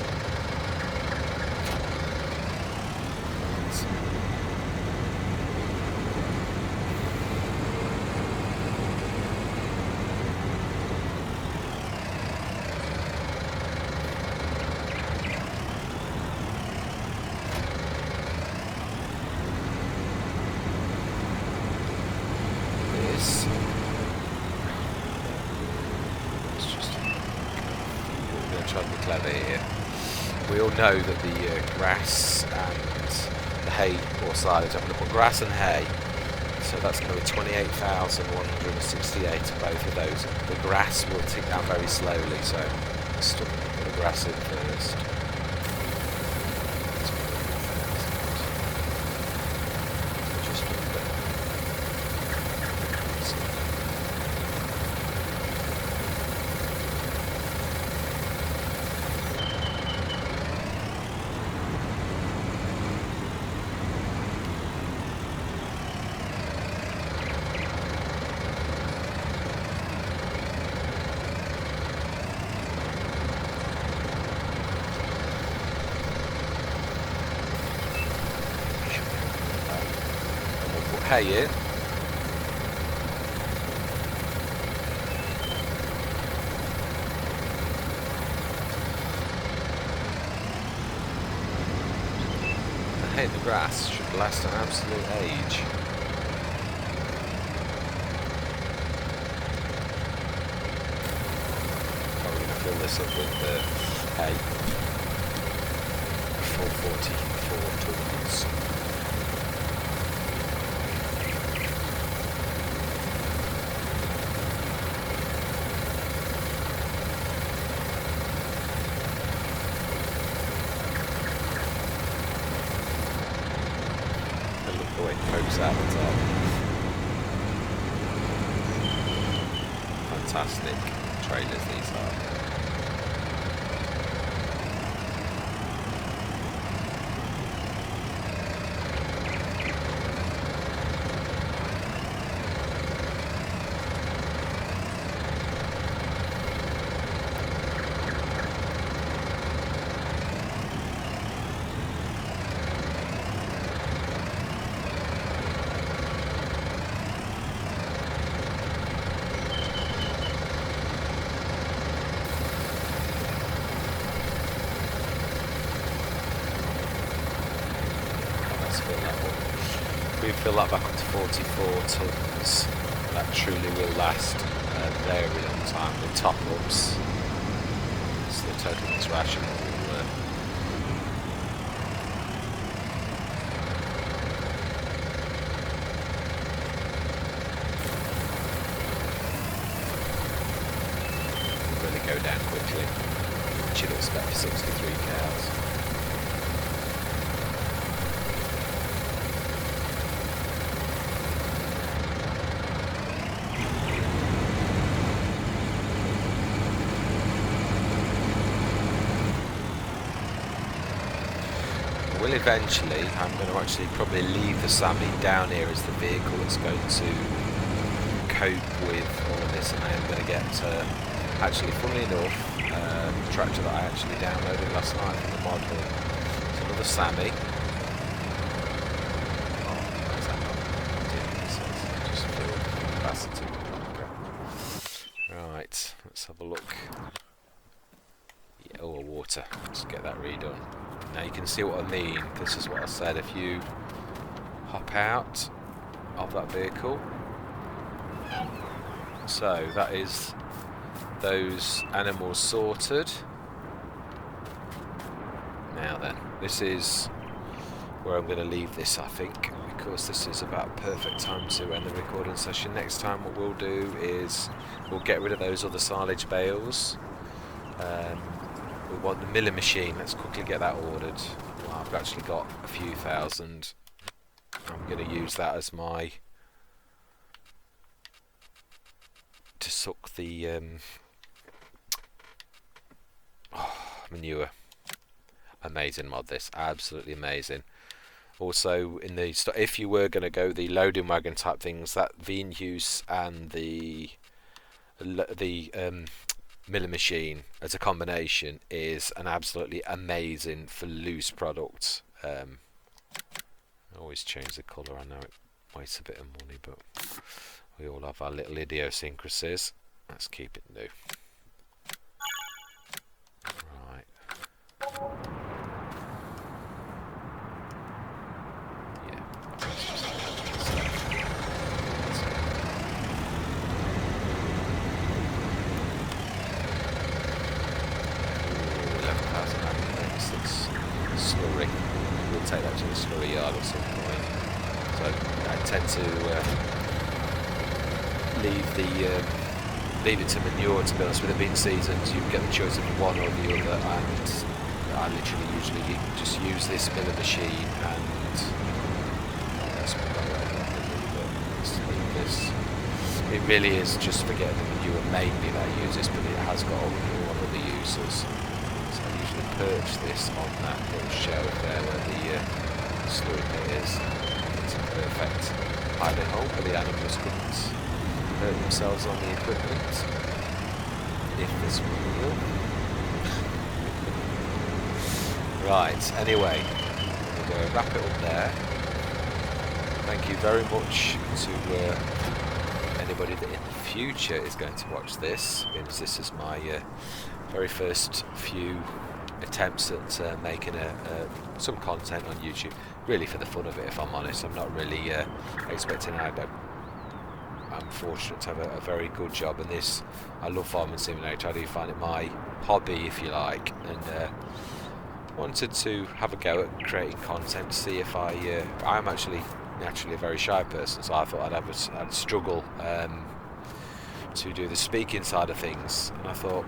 We all know that the grass and the hay or silage, I'm going to put grass and hay, so that's going to be 28,168 of both of those. The grass will tick down very slowly, so let's put the grass in first. hay in. The hay in the grass should last an absolute age. Probably going to fill this up with the hay. 444 tons. Pokes out the top. Fantastic trailers these are. We fill that back up to 44 tons. That truly will last a very long time. The top ups, so the total interaction will really go down quickly, which you'd expect for 63 cows. Will eventually, I'm going to actually probably leave the Sammy down here as the vehicle that's going to cope with all of this, and I am going to get, actually funnily enough, the tractor that I actually downloaded last night from the mod hub. It's another Sammy. Oh, where's that not? Just filled capacity. Right, let's have a look. Yeah, oh, water. Let's get that redone. Now you can see what I mean. This is what I said. If you hop out of that vehicle, so that is those animals sorted. Now then, this is where I'm going to leave this, I think, because this is about perfect time to end the recording session. Next time what we'll do is we'll get rid of those other silage bales. We want the milling machine. Let's quickly get that ordered. Well, I've actually got a few thousand. I'm going to use that as my to suck the manure. Amazing mod, this, absolutely amazing. Also, in the if you were going to go the loading wagon type things, that Venus and the milling machine as a combination is an absolutely amazing for loose products. I always change the colour. I know it wastes a bit of money, but we all have our little idiosyncrasies. Let's keep it new. Right. Yeah. Let's just slurry. We'll take that to the slurry yard at some point. So I tend to leave it to manure, to be honest. With the bean seasons, you get the choice of one or the other, and I literally usually just use this milling machine and that's what this. It really is just for getting the manure mainly that I use this, but it has got all other uses. Perch this on that little shelf there where the slurry pit is. It's a perfect hiding hole where the animals couldn't hurt themselves on the equipment, if this were real. Right, anyway, we're going to wrap it up there. thank you very much to anybody that in the future is going to watch this, because this is my very first few attempts at making some content on YouTube, really for the fun of it, if I'm honest. I'm not really expecting. I'm fortunate to have a very good job in this. I love Farming Simulator. I do find it my hobby, if you like, and wanted to have a go at creating content to see if I'm actually naturally a very shy person, so I thought I'd struggle to do the speaking side of things, and I thought,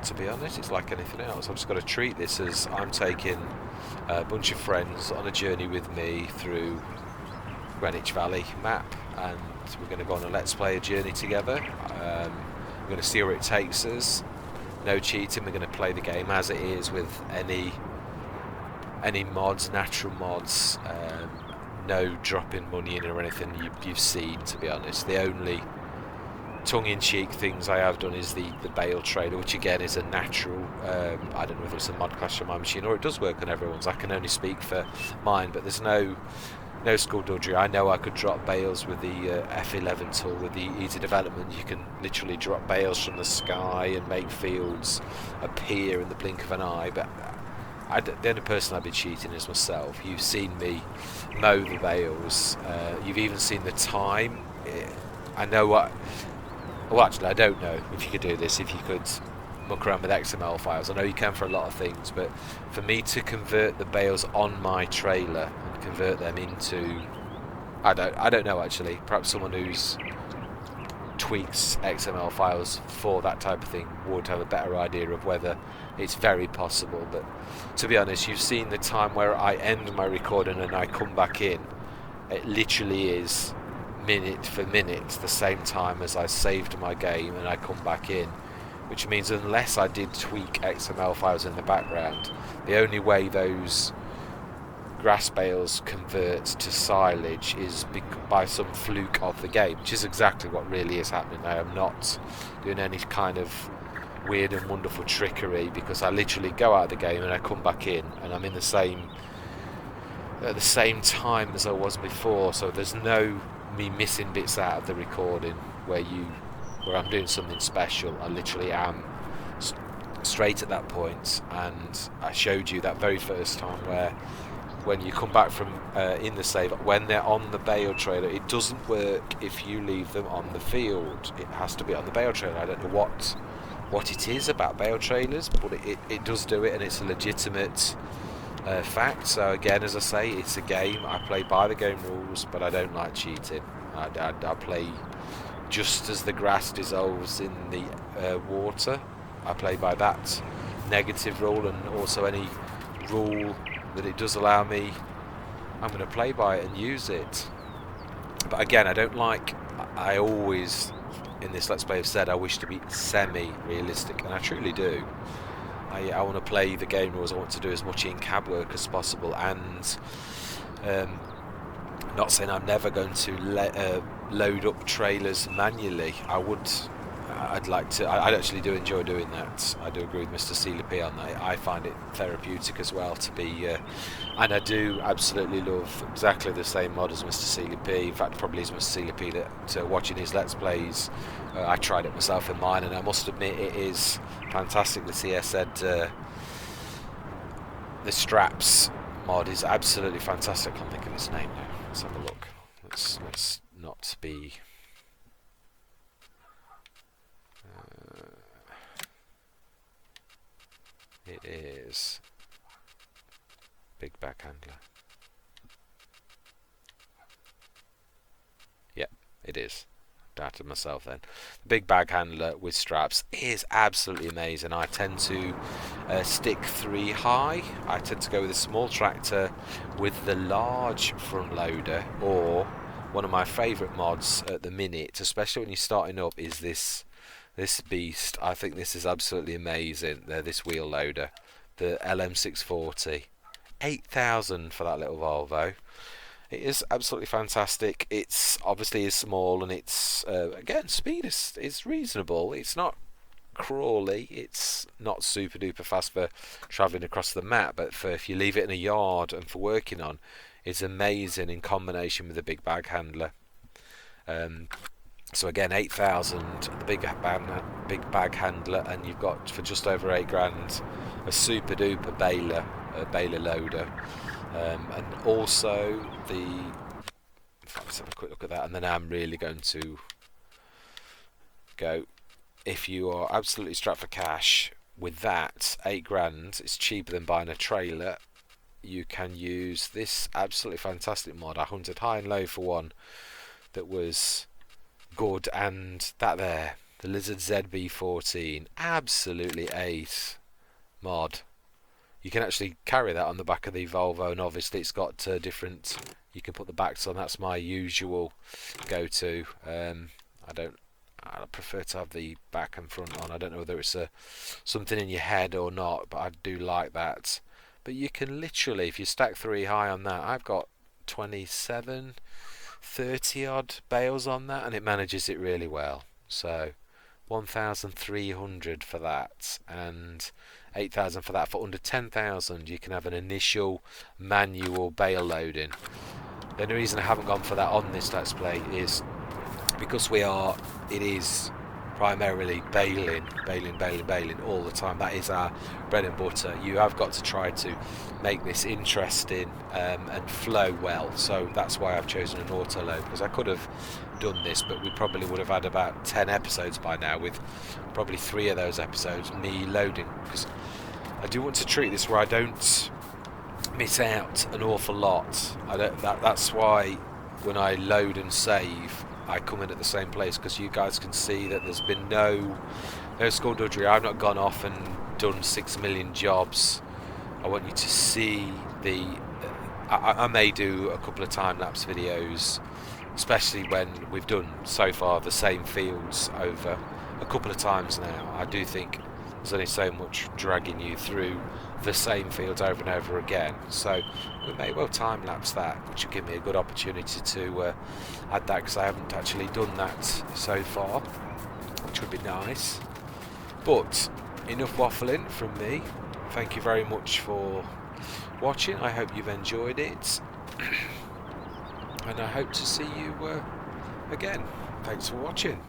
to be honest, it's like anything else. I've just got to treat this as I'm taking a bunch of friends on a journey with me through Greenwich Valley map, and we're going to go on a Let's Play journey together. We're going to see where it takes us. No cheating. We're going to play the game as it is with any mods, natural mods. No dropping money in or anything you've seen, to be honest. The only tongue-in-cheek things I have done is the bale trailer, which again is a natural. I don't know if it's a mod clash on my machine or it does work on everyone's. I can only speak for mine, but there's no skullduggery. I know I could drop bales with the F11 tool with the easy development. You can literally drop bales from the sky and make fields appear in the blink of an eye, but the only person I'd be cheating is myself. You've seen me mow the bales. You've even seen the time. I know what. Well, actually, I don't know if you could do this. If you could muck around with XML files, I know you can for a lot of things. But for me to convert the bales on my trailer and convert them into, I don't know actually. Perhaps someone who's tweaks XML files for that type of thing would have a better idea of whether it's very possible. But to be honest, you've seen the time where I end my recording and I come back in. It literally is minute for minute the same time as I saved my game and I come back in, which means unless I did tweak XML files in the background, the only way those grass bales convert to silage is by some fluke of the game, which is exactly what really is happening. I am not doing any kind of weird and wonderful trickery, because I literally go out of the game and I come back in and I'm in the same at the same time as I was before, so there's no me missing bits out of the recording where I'm doing something special. I literally am straight at that point, and I showed you that very first time where when you come back from in the save, when they're on the bale trailer, it doesn't work if you leave them on the field. It has to be on the bale trailer. I don't know what it is about bale trailers, but it does do it, and it's a legitimate fact. So again, as I say, it's a game. I play by the game rules, but I don't like cheating. I play just as the grass dissolves in the water. I play by that negative rule, and also any rule that it does allow me, I'm going to play by it and use it. But again, I always in this Let's Play have said I wish to be semi-realistic, and I truly do. I want to play the game rules. I want to do as much in-cab work as possible, and not saying I'm never going to load up trailers manually. I'd actually do enjoy doing that. I do agree with Mr. Sealy P on that. I find it therapeutic as well to be, and I do absolutely love exactly the same mod as Mr. Sealy P. In fact, probably is Mr. Sealy P that watching his Let's Plays. I tried it myself in mine, and I must admit it is fantastic. The CS said the straps mod is absolutely fantastic. I can't think of its name now. Let's have a look. Let's not be. It is Big Bag Handler. Yep, it is. Doubted myself then. The Big Bag Handler with straps is absolutely amazing. I tend to stick 3 high. I tend to go with a small tractor with the large front loader, or one of my favourite mods at the minute, especially when you're starting up, is this beast. I think this is absolutely amazing. This wheel loader, the LM640, 8,000 for that little Volvo. It is absolutely fantastic. It's obviously is small, and it's again, speed is reasonable. It's not crawly. It's not super duper fast for travelling across the map, but for if you leave it in a yard and for working on, it's amazing in combination with a big bag handler. So again, 8,000, the big bag handler, and you've got for just over £8 a super duper baler loader, and also the. Let's have a quick look at that, and then I'm really going to go. If you are absolutely strapped for cash with that, £8, it's cheaper than buying a trailer. You can use this absolutely fantastic mod. I hunted high and low for one that was good, and that there, the Lizard ZB14, absolutely ace mod. You can actually carry that on the back of the Volvo, and obviously it's got different. You can put the backs on. That's my usual go-to. I prefer to have the back and front on. I don't know whether it's something in your head or not, but I do like that. But you can literally, if you stack 3 high on that, I've got 27, 30 odd bales on that, and it manages it really well. So 1,300 for that, and 8,000 for that. For under 10,000 you can have an initial manual bale loading. The only reason I haven't gone for that on this Let's Play is because it is primarily baling all the time. That is our bread and butter. You have got to try to make this interesting and flow well, so that's why I've chosen an auto load, because I could have done this, but we probably would have had about 10 episodes by now, with probably 3 of those episodes me loading, because I do want to treat this where I don't miss out an awful lot. That's why when I load and save, I come in at the same place, because you guys can see that there's been no skullduggery. I've not gone off and done 6 million jobs. I want you to see the. I may do a couple of time-lapse videos, especially when we've done so far the same fields over a couple of times now. I do think there's only so much dragging you through the same fields over and over again, so we may well time-lapse that, which will give me a good opportunity to add that, because I haven't actually done that so far, which would be nice. But enough waffling from me. Thank you very much for watching. I hope you've enjoyed it, and I hope to see you again. Thanks for watching.